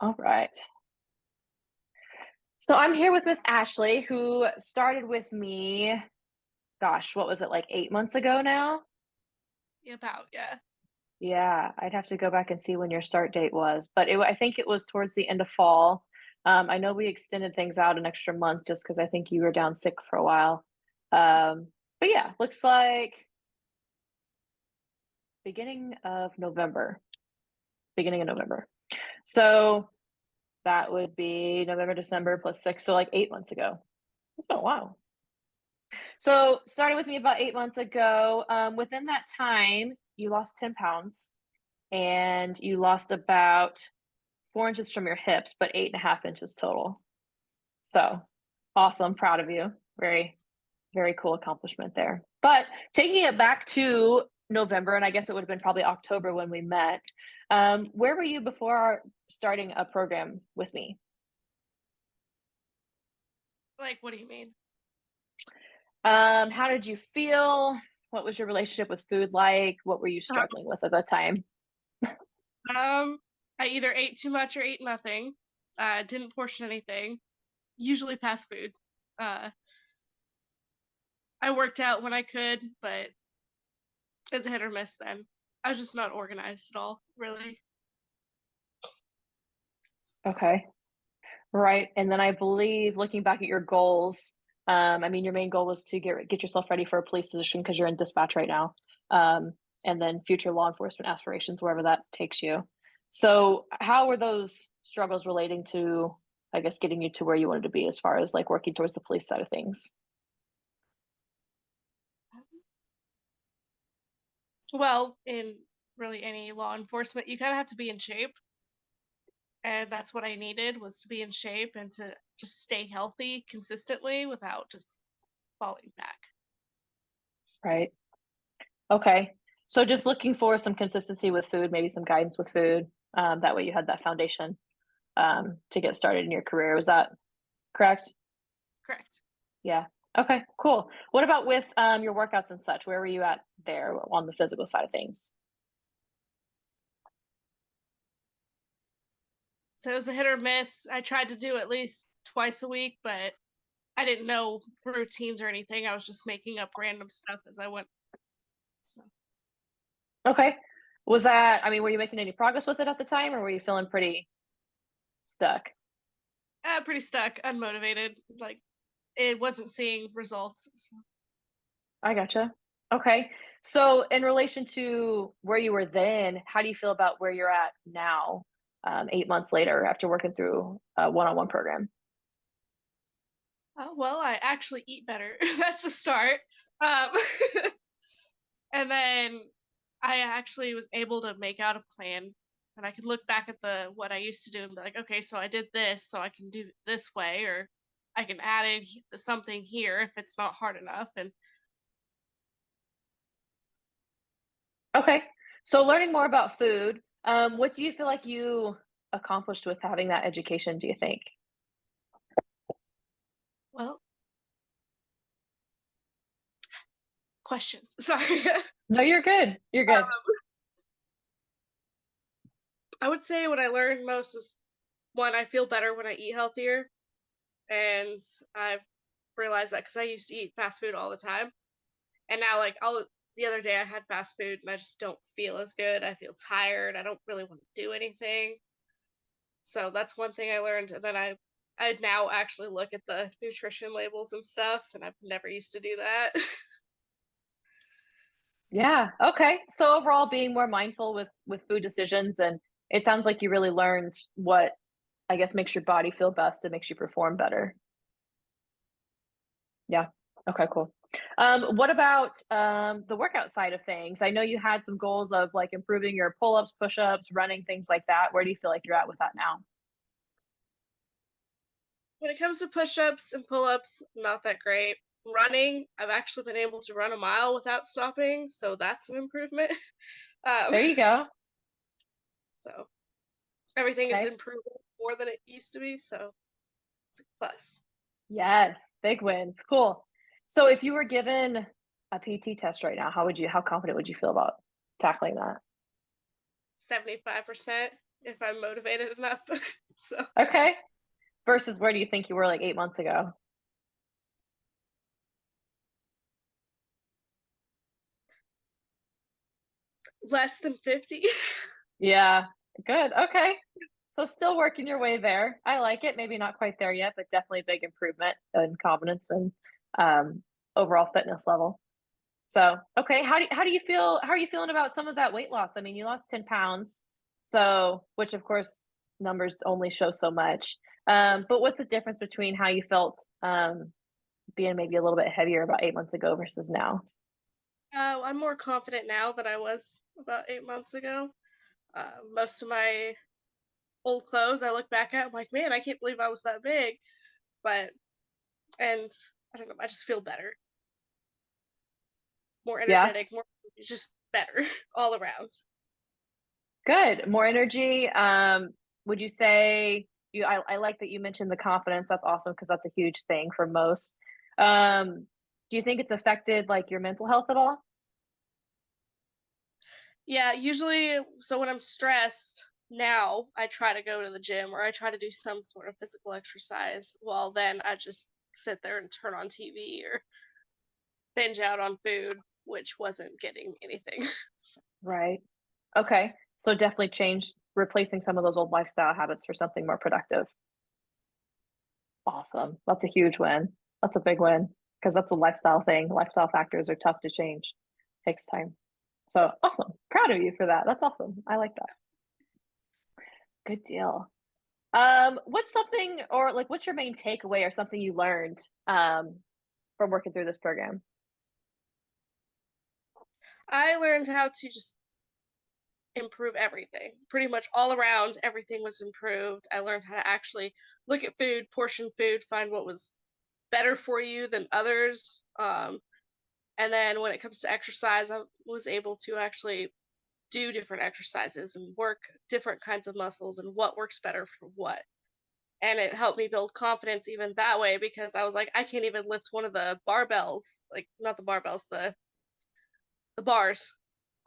All right. So I'm here with Miss Ashley, who started with me, gosh, what was it, like 8 months ago now? About, yeah. Yeah, I'd have to go back and see when your start date was, but I think it was towards the end of fall. I know we extended things out an extra month just because I think you were down sick for a while. But yeah, looks like beginning of November. Beginning of November. So that would be November, December plus 6, so like 8 months ago. It's been a while. So started with me about 8 months ago. Within that time, you lost 10 pounds and you lost about 4 inches from your hips, but 8.5 inches total. So awesome. Proud of you. Very, very cool accomplishment there. But taking it back to November, and I guess it would have been probably October when we met. Where were you before starting a program with me? Like, what do you mean? How did you feel? What was your relationship with food like? What were you Uh, struggling with at that time? I either ate too much or ate nothing. Didn't portion anything. Usually fast food. Uh, I worked out when I could, but it was a hit or miss then. I was just not organized at all, really. Okay. Right. And then I believe looking back at your goals, I mean, your main goal was to get yourself ready for a police position because you're in dispatch right now. And then future law enforcement aspirations, wherever that takes you. So how were those struggles relating to, I guess, getting you to where you wanted to be as far as like working towards the police side of things? Well, in really any law enforcement, you kind of have to be in shape, and that's what I needed was to be in shape and to just stay healthy consistently without just falling back. Right. Okay. So just looking for some consistency with food, maybe some guidance with food. That way you had that foundation to get started in your career. Was that correct? Correct. Yeah. Okay, cool. What about with your workouts and such? Where were you at there on the physical side of things? So it was a hit or miss. I tried to do at least twice a week, but I didn't know routines or anything. I was just making up random stuff as I went. So, Okay. Was that, I mean, were you making any progress with it at the time or were you feeling pretty stuck? pretty stuck, unmotivated. Like it wasn't seeing results. So. I gotcha. Okay. So in relation to where you were then, how do you feel about where you're at now, 8 months later after working through a one-on-one program? Oh, well, I actually eat better. That's the start. Um, and then I actually was able to make out a plan, and I could look back at the what I used to do and be like, okay, so I did this, so I can do it this way, or I can add in something here if it's not hard enough. And Okay. So learning more about food, what do you feel like you accomplished with having that education, do you think? well, questions. Sorry. No, you're good. You're good. I would say what I learned most is one, I feel better when I eat healthier, and I've realized that because I used to eat fast food all the time, and now like all the other day I had fast food and I just don't feel as good. I feel tired. I don't really want to do anything. So that's one thing I learned, and then I now actually look at the nutrition labels and stuff, and I've never used to do that. Yeah. Okay. So overall being more mindful with food decisions and it sounds like you really learned what I guess makes your body feel best and makes you perform better. Yeah. Okay, cool. What about the workout side of things? I know you had some goals of like improving your pull-ups, push-ups, running, things like that. Where do you feel like you're at with that now? When it comes to push-ups and pull-ups, not that great. Running, I've actually been able to run a mile without stopping, so that's an improvement. Um, There you go. so everything is Okay. improving more than it used to be, so it's a plus. Yes, big wins. Cool. So if you were given a PT test right now, how confident would you feel about tackling that? 75% if I'm motivated enough. So Okay. Versus where do you think you were like 8 months ago? less than 50. Yeah. Good. Okay. So still working your way there. I like it. Maybe not quite there yet, but definitely a big improvement in confidence and um, overall fitness level. So, okay, how do you feel? How are you feeling about some of that weight loss? I mean, you lost 10 pounds, so which of course numbers only show so much. But what's the difference between how you felt being maybe a little bit heavier about 8 months ago versus now? I'm more confident now than I was about 8 months ago. Most of my old clothes I look back at, I'm like, man, I can't believe I was that big. But and I don't know, I just feel better, more Yes. energetic, more just better all around. Good. More energy. Would you say I like that you mentioned the confidence. That's awesome because that's a huge thing for most. Do you think it's affected like your mental health at all? Yeah, usually, so when I'm stressed now, I try to go to the gym or I try to do some sort of physical exercise. Well, then I just sit there and turn on TV or binge out on food, which wasn't getting anything. So, Right. Okay. So definitely change replacing some of those old lifestyle habits for something more productive. Awesome. That's a huge win. That's a big win because that's a lifestyle thing. Lifestyle factors are tough to change. Takes time. So awesome. Proud of you for that. That's awesome. I like that. Good deal. What's something or like what's your main takeaway or something you learned from working through this program? I learned how to just improve everything. Pretty much all around, everything was improved. I learned how to actually look at food, portion food, find what was better for you than others. And then when it comes to exercise, I was able to actually do different exercises and work different kinds of muscles and what works better for what. And it helped me build confidence even that way because I was like, I can't even lift one of the barbells, like not the barbells, the bars.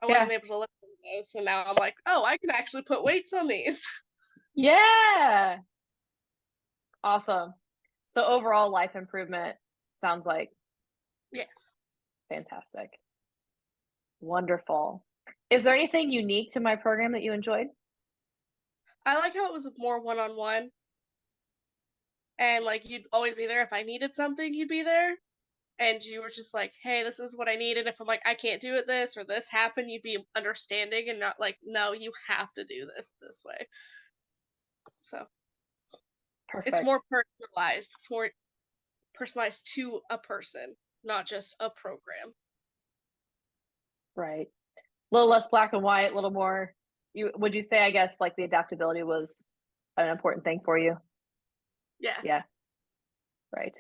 I Yeah. wasn't able to lift one of those. So now I'm like, oh, I can actually put weights on these. Yeah. Awesome. So overall life improvement sounds like Yes. fantastic. Wonderful. Is there anything unique to my program that you enjoyed? I like how it was more one on one and like you'd always be there if I needed something, you'd be there. And you were just like, hey, this is what I need. And if I'm like, I can't do it this or this happened, you'd be understanding and not like, no, you have to do this way. So it's more Perfect. personalized. It's more personalized to a person, not just a program. Right. A little less black and white, a little more you would you say I guess like the adaptability was an important thing for you? Yeah. Yeah, right.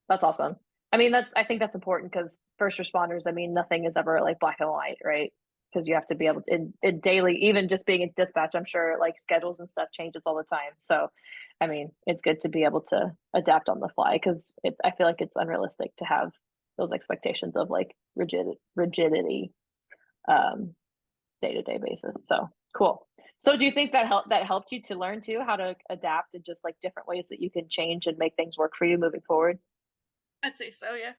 That's awesome. I mean, I think that's important because first responders, I mean, nothing is ever like black and white, right? Because you have to be able to in daily, even just being in dispatch, I'm sure like schedules and stuff changes all the time. So, I mean, it's good to be able to adapt on the fly because I feel like it's unrealistic to have those expectations of like rigidity um, day to day basis. So cool. So do you think that helped you to learn too how to adapt and just like different ways that you can change and make things work for you moving forward? I'd say so, yeah.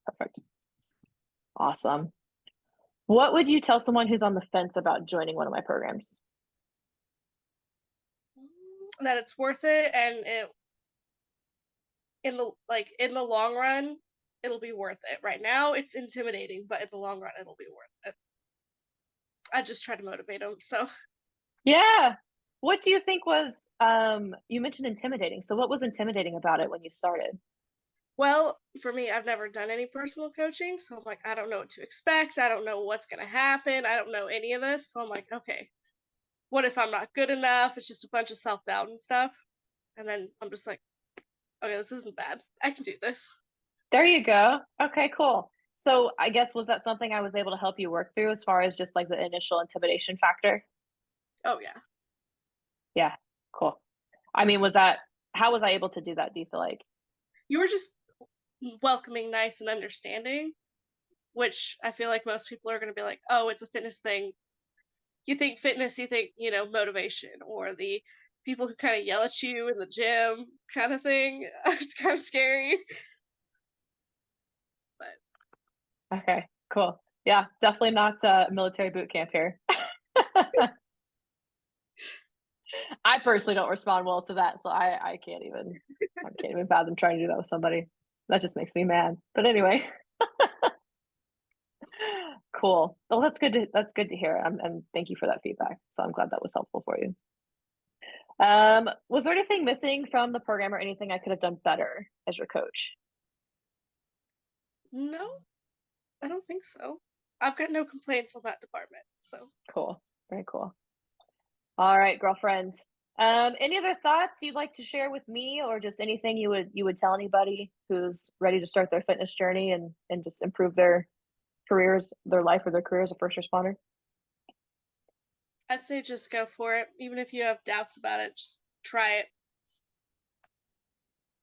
Perfect. Awesome. What would you tell someone who's on the fence about joining one of my programs? That it's worth it and it in the long run, it'll be worth it. Right now, it's intimidating, but in the long run, it'll be worth it. I just try to motivate them. So, Yeah. What do you think was you mentioned intimidating. So what was intimidating about it when you started? well, for me, I've never done any personal coaching, so I'm like, I don't know what to expect. I don't know what's gonna happen. I don't know any of this. So I'm like, okay, what if I'm not good enough? It's just a bunch of self doubt and stuff. And then I'm just like, okay, this isn't bad. I can do this. There you go. Okay, cool. So I guess was that something I was able to help you work through as far as just like the initial intimidation factor? Oh yeah. Yeah, cool. I mean, was that how was I able to do that, do you feel like? You were just welcoming, nice, and understanding, which I feel like most people are gonna be like, oh, it's a fitness thing. You think fitness, you think, motivation or the people who kind of yell at you in the gym, kind of thing. It's kind of scary, but Okay, cool. Yeah, definitely not military boot camp here. I personally don't respond well to that, so I can't even fathom trying to do that with somebody. That just makes me mad. But anyway, cool. Well, that's good to hear, and thank you for that feedback. So I'm glad that was helpful for you. Was there anything missing from the program or anything I could have done better as your coach? no, I don't think so. I've got no complaints on that department. So Cool. Very cool. All right, girlfriend. Any other thoughts you'd like to share with me, or just anything you would tell anybody who's ready to start their fitness journey and just improve their careers, their life, or their career as a first responder? I'd say just go for it. Even if you have doubts about it, just try it.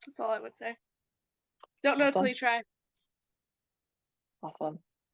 That's all I would say. Don't know till Awesome. you try. Awesome.